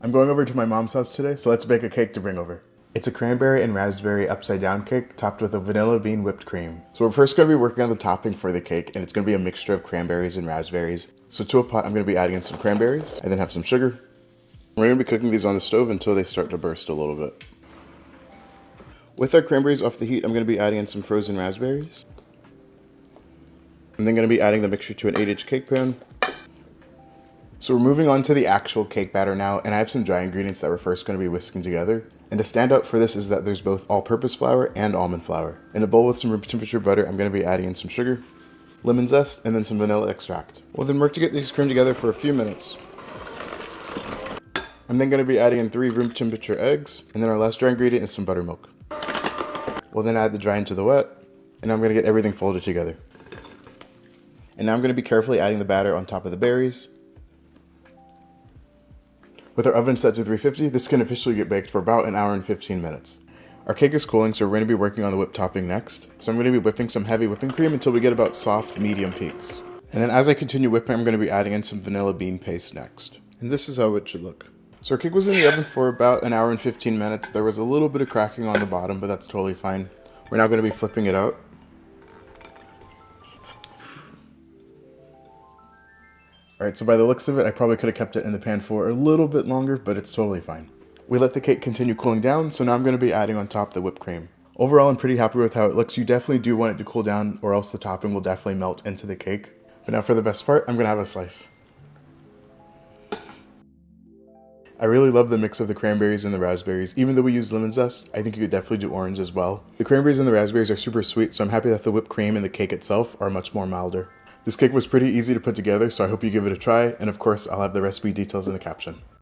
I'm going over to my mom's house today, so let's bake a cake to bring over. It's a cranberry and raspberry upside down cake topped with a vanilla bean whipped cream. So we're first going to be working on the topping for the cake, and it's going to be a mixture of cranberries and raspberries. So to a pot, I'm going to be adding in some cranberries and then have some sugar. We're going to be cooking these on the stove until they start to burst a little bit. With our cranberries off the heat, I'm going to be adding in some frozen raspberries. I'm then going to be adding the mixture to an 8-inch cake pan. So we're moving on to the actual cake batter now, and I have some dry ingredients that we're first going to be whisking together. And the standout for this is that there's both all-purpose flour and almond flour. In a bowl with some room temperature butter, I'm going to be adding in some sugar, lemon zest, and then some vanilla extract. We'll then work to get these creamed together for a few minutes. I'm then going to be adding in 3 room temperature eggs, and then our last dry ingredient is some buttermilk. We'll then add the dry into the wet, and I'm going to get everything folded together. And now I'm going to be carefully adding the batter on top of the berries. With our oven set to 350, this can officially get baked for about 1 hour and 15 minutes. Our cake is cooling, so we're going to be working on the whipped topping next. So I'm going to be whipping some heavy whipping cream until we get about soft, medium peaks. And then as I continue whipping, I'm going to be adding in some vanilla bean paste next. And this is how it should look. So our cake was in the oven for about 1 hour and 15 minutes. There was a little bit of cracking on the bottom, but that's totally fine. We're now going to be flipping it out. Alright, so by the looks of it, I probably could have kept it in the pan for a little bit longer, but it's totally fine. We let the cake continue cooling down, so now I'm going to be adding on top the whipped cream. Overall, I'm pretty happy with how it looks. You definitely do want it to cool down, or else the topping will definitely melt into the cake. But now for the best part, I'm going to have a slice. I really love the mix of the cranberries and the raspberries. Even though we use lemon zest, I think you could definitely do orange as well. The cranberries and the raspberries are super sweet, so I'm happy that the whipped cream and the cake itself are much more milder. This cake was pretty easy to put together, so I hope you give it a try, and of course, I'll have the recipe details in the caption.